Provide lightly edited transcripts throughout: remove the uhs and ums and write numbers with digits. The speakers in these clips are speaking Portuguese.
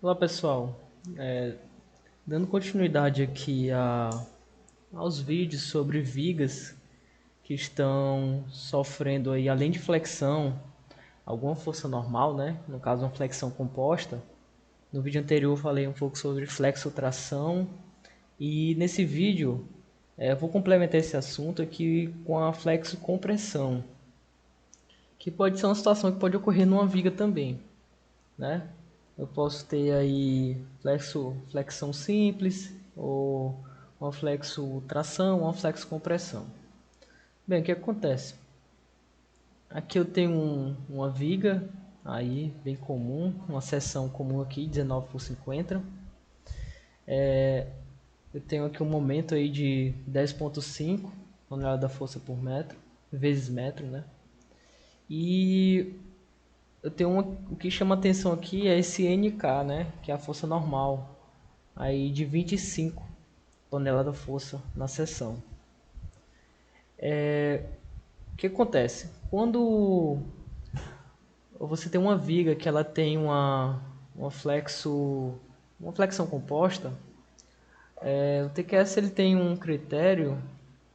Olá pessoal, dando continuidade aqui aos vídeos sobre vigas que estão sofrendo aí, além de flexão, alguma força normal, né? No caso uma flexão composta. No vídeo anterior eu falei um pouco sobre flexotração e nesse vídeo eu vou complementar esse assunto aqui com a flexocompressão, que pode ser uma situação que pode ocorrer numa viga também, né? Eu posso ter aí flexão simples, ou uma flexo tração, uma flexo compressão. Bem, o que acontece? Aqui eu tenho uma viga aí bem comum, uma seção comum aqui, 19 por 50. Eu tenho aqui um momento aí de 10,5 tonelada da força por metro, vezes metro, né? E eu tenho o que chama atenção aqui é esse NK, né? Que é a força normal, aí de 25 tonelada força na seção. O que acontece? Quando você tem uma viga que ela tem uma flexão composta, o TQS ele tem um critério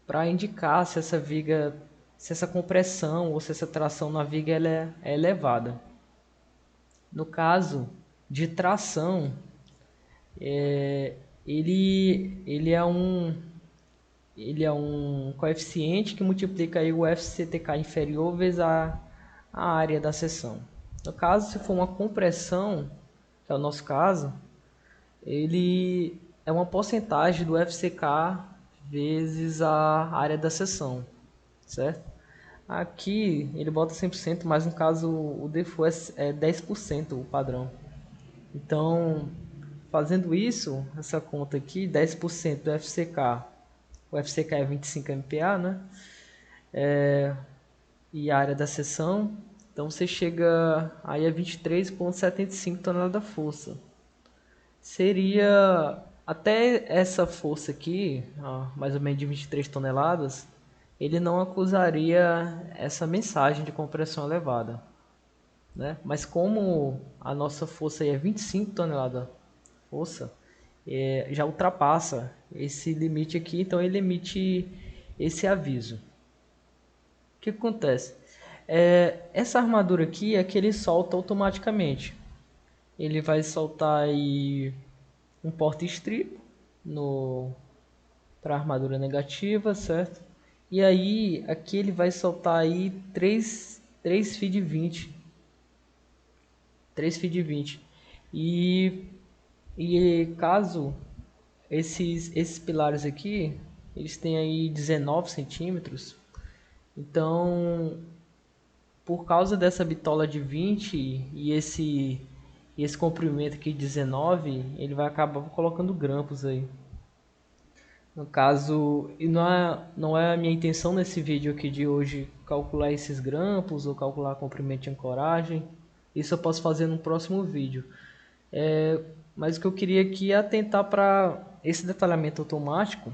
para indicar se essa viga, se essa compressão ou se essa tração na viga ela é elevada. No caso de tração, é, ele é um coeficiente que multiplica aí o FCTK inferior vezes a área da seção. No caso, se for uma compressão, que é o nosso caso, ele é uma porcentagem do FCK vezes a área da seção, certo? Aqui ele bota 100%, mas no caso o default é 10% o padrão. Então, fazendo isso, essa conta aqui, 10% do FCK, o FCK é 25 MPa, né? E a área da seção, então você chega aí a 23,75 toneladas da força. Seria até essa força aqui, mais ou menos de 23 toneladas, ele não acusaria essa mensagem de compressão elevada, né? Mas como a nossa força aí é 25 toneladas força, já ultrapassa esse limite aqui, então ele emite esse aviso. O que acontece? Essa armadura aqui é que ele solta automaticamente. Ele vai soltar aí um porta strip no para armadura negativa, certo? E aí aqui ele vai soltar aí 3 feed 20, 3 feed 20. E caso esses pilares aqui, eles têm aí 19 centímetros, então por causa dessa bitola de 20 e esse comprimento aqui de 19, ele vai acabar colocando grampos aí. No caso, e não é a minha intenção nesse vídeo aqui de hoje calcular esses grampos ou calcular comprimento de ancoragem. Isso eu posso fazer no próximo vídeo. Mas o que eu queria aqui é atentar para esse detalhamento automático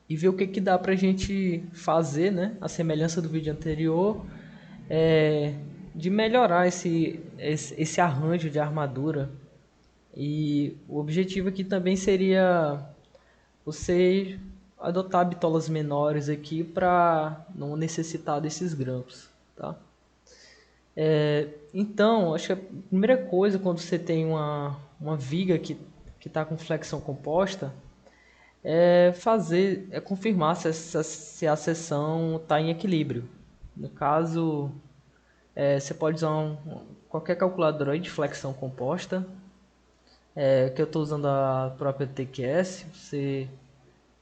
e ver o que, que dá para a gente fazer, né? A semelhança do vídeo anterior, de melhorar esse arranjo de armadura. E o objetivo aqui também seria você adotar bitolas menores aqui para não necessitar desses grampos, tá? Então, acho que a primeira coisa quando você tem uma viga que está com flexão composta é confirmar se a seção está em equilíbrio. No caso, você pode usar qualquer calculadora de flexão composta, que eu estou usando a própria TQS.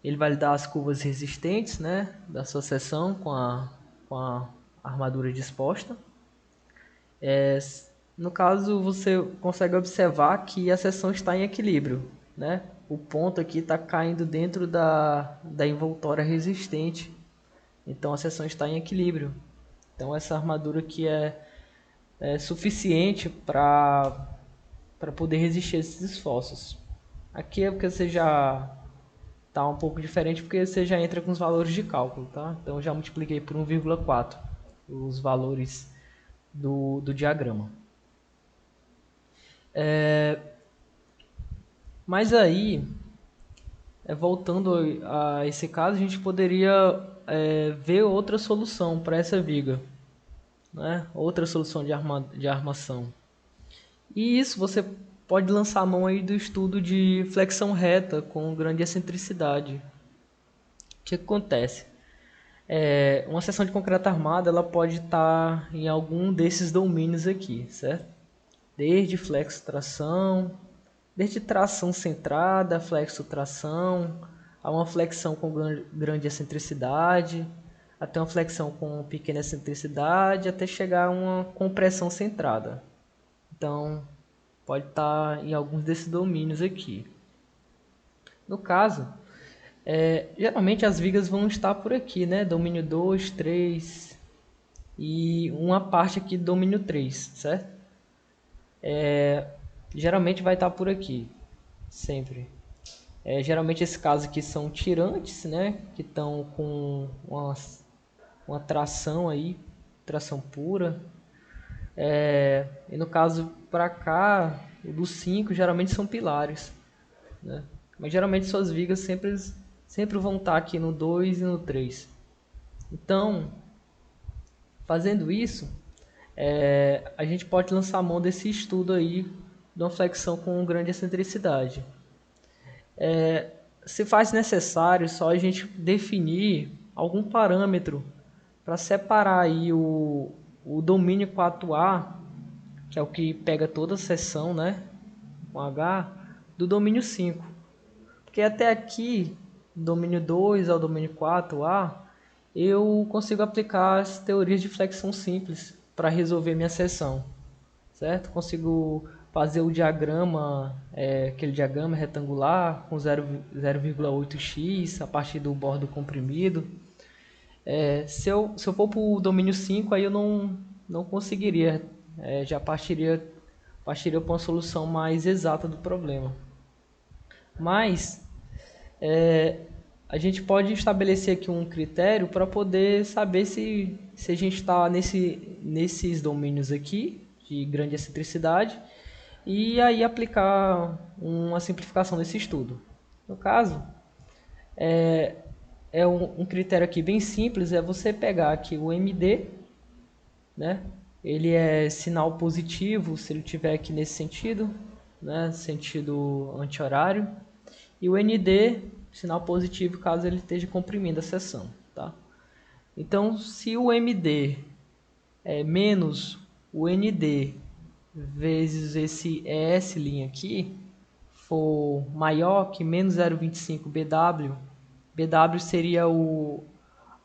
Ele vai lhe dar as curvas resistentes, né, da sua seção com a armadura disposta. No caso, você consegue observar que a seção está em equilíbrio, né? O ponto aqui está caindo dentro da envoltória resistente, então a seção está em equilíbrio. Então essa armadura aqui é suficiente para poder resistir a esses esforços. Aqui é porque você já está um pouco diferente, porque você já entra com os valores de cálculo, tá? Então eu já multipliquei por 1,4 os valores do diagrama. Mas aí, voltando a esse caso, a gente poderia ver outra solução para essa viga, né? Outra solução de armação. E isso você pode lançar a mão aí do estudo de flexão reta com grande excentricidade. O que acontece? Uma seção de concreto armado ela pode estar em algum desses domínios aqui, certo? Desde flexo tração, desde tração centrada, flexo tração, a uma flexão com grande excentricidade, até uma flexão com pequena excentricidade, até chegar a uma compressão centrada. Então, pode estar em alguns desses domínios aqui. No caso, geralmente as vigas vão estar por aqui, né? Domínio 2, 3 e uma parte aqui do domínio 3, certo? Geralmente vai estar por aqui, sempre. Geralmente esses casos aqui são tirantes, né? Que estão com uma tração aí, tração pura. E no caso para cá, o dos 5 geralmente são pilares, né? Mas geralmente suas vigas sempre vão estar aqui no 2 e no 3. Então, fazendo isso, a gente pode lançar a mão desse estudo aí de uma flexão com grande excentricidade. Se faz necessário só a gente definir algum parâmetro para separar aí o domínio 4A, que é o que pega toda a seção, né, com H, do domínio 5. Porque até aqui, domínio 2 ao domínio 4A, eu consigo aplicar as teorias de flexão simples para resolver minha seção, certo? Consigo fazer o diagrama, aquele diagrama retangular com 0,8x a partir do bordo comprimido. Se eu for para o domínio 5, aí eu não conseguiria, já partiria para uma solução mais exata do problema. Mas a gente pode estabelecer aqui um critério para poder saber se a gente está nesses domínios aqui de grande excentricidade e aí aplicar uma simplificação desse estudo. No caso, um critério aqui bem simples, é você pegar aqui o MD, né? Ele é sinal positivo se ele tiver aqui nesse sentido, né? Sentido anti-horário. E o ND, sinal positivo caso ele esteja comprimindo a seção, tá? Então, se o MD é menos o ND vezes esse ES' aqui for maior que menos 0,25 BW, BW seria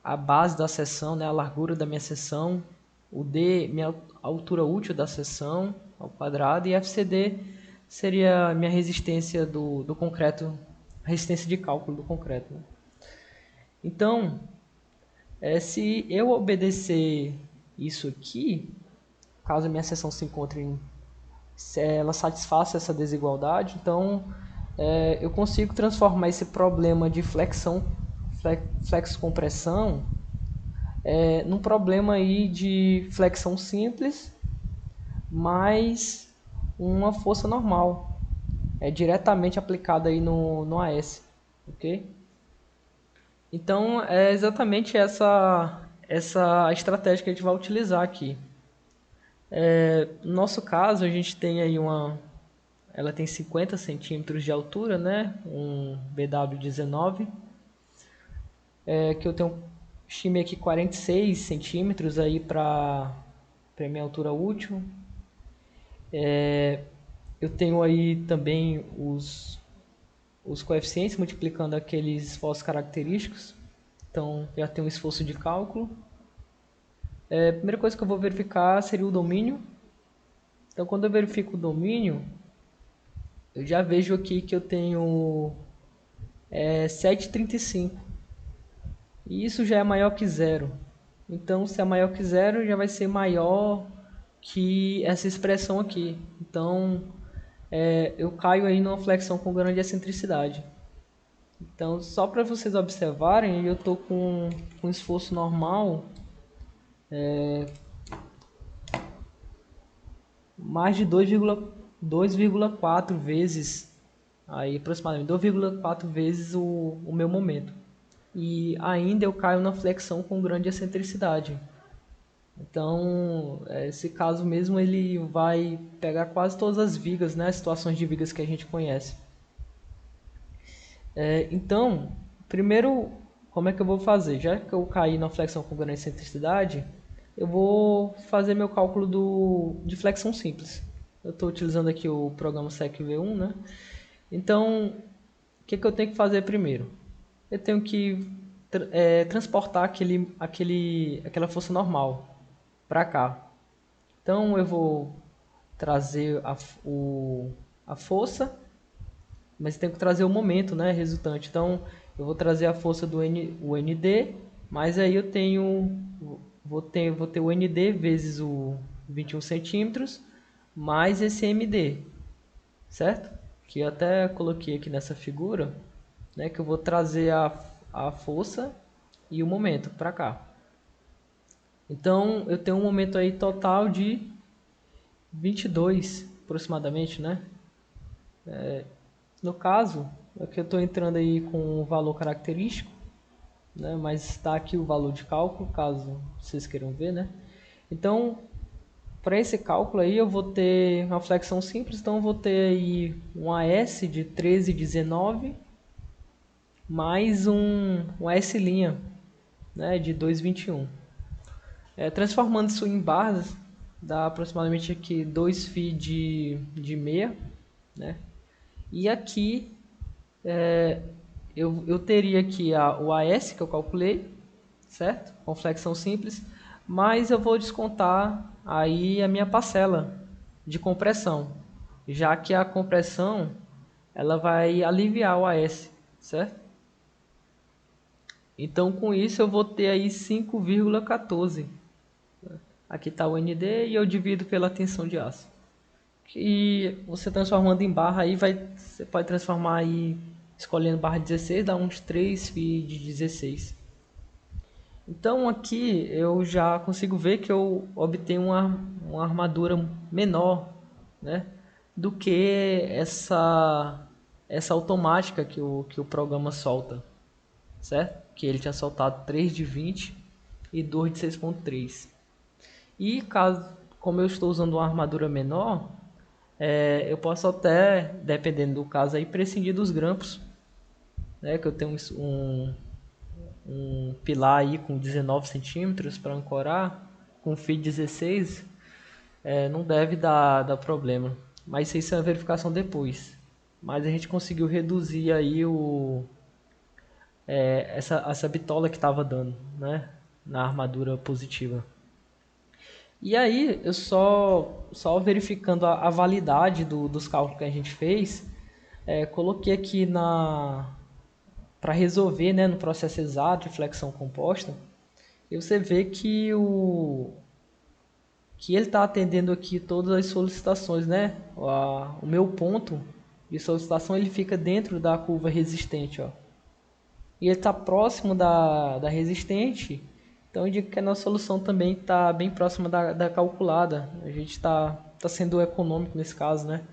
a base da seção, né, a largura da minha seção, o D, minha altura útil da seção ao quadrado, e FCD seria a minha resistência do concreto, a resistência de cálculo do concreto, né? Então, se eu obedecer isso aqui, caso a minha seção se encontre ela satisfaça essa desigualdade, então eu consigo transformar esse problema de flexo-compressão num problema aí de flexão simples mais uma força normal, diretamente aplicada aí no AS, ok? Então é exatamente essa estratégia que a gente vai utilizar aqui. No nosso caso, a gente tem aí ela tem 50 centímetros de altura, né? Um BW19, que eu estimei aqui 46 centímetros aí para minha altura útil. Eu tenho aí também os coeficientes multiplicando aqueles esforços característicos. Então, já tem um esforço de cálculo. A primeira coisa que eu vou verificar seria o domínio. Então, quando eu verifico o domínio, eu já vejo aqui que eu tenho 7,35. E isso já é maior que zero. Então, se é maior que zero, já vai ser maior que essa expressão aqui. Então, eu caio aí numa flexão com grande excentricidade. Então, só para vocês observarem, eu estou com um esforço normal mais de 2,4 vezes aí aproximadamente 2,4 vezes o meu momento. E ainda eu caio na flexão com grande excentricidade. Então, esse caso mesmo ele vai pegar quase todas as vigas, né, as situações de vigas que a gente conhece. Então, primeiro, como é que eu vou fazer? Já que eu caí na flexão com grande excentricidade, eu vou fazer meu cálculo de flexão simples. Eu estou utilizando aqui o programa SecV1, né? Então, o que eu tenho que fazer primeiro? Eu tenho que transportar aquela força normal para cá. Então, eu vou trazer a força, mas tenho que trazer o momento, né, resultante. Então, eu vou trazer a força do o ND, mas aí eu vou ter o ND vezes o 21 centímetros, mais esse MD, certo? Que eu até coloquei aqui nessa figura, né, que eu vou trazer a força e o momento para cá. Então, eu tenho um momento aí total de 22, aproximadamente, né? No caso, aqui eu estou entrando aí com o valor característico, né? Mas está aqui o valor de cálculo, caso vocês queiram ver, né? Então, para esse cálculo aí, eu vou ter uma flexão simples, então eu vou ter aí um AS de 13,19 mais um AS', né, de 2,21. Transformando isso em barras, dá aproximadamente aqui 2 φ de meia, né? E aqui eu teria aqui o AS que eu calculei, certo? Com flexão simples, mas eu vou descontar aí a minha parcela de compressão, já que a compressão ela vai aliviar o AS, certo? Então com isso eu vou ter aí 5,14. Aqui está o ND e eu divido pela tensão de aço. E você transformando em barra aí você pode transformar aí escolhendo barra 16, dá uns 3 φ de 16. Então aqui eu já consigo ver que eu obtenho uma armadura menor, né, do que essa automática que o programa solta, certo? Que ele tinha soltado 3 de 20 e 2 de 6,3. E caso, como eu estou usando uma armadura menor, eu posso até, dependendo do caso, aí, prescindir dos grampos, né, que eu tenho um pilar aí com 19 centímetros para ancorar, com fio 16, não deve dar problema. Mas isso é uma verificação depois. Mas a gente conseguiu reduzir aí essa bitola que estava dando, né, na armadura positiva. E aí, eu só verificando a validade dos cálculos que a gente fez, coloquei aqui para resolver, né, no processo exato de flexão composta, e você vê que ele está atendendo aqui todas as solicitações, né? O meu ponto de solicitação ele fica dentro da curva resistente, ó. E ele está próximo da resistente, então indica que a nossa solução também está bem próxima da calculada. A gente está sendo econômico nesse caso, né?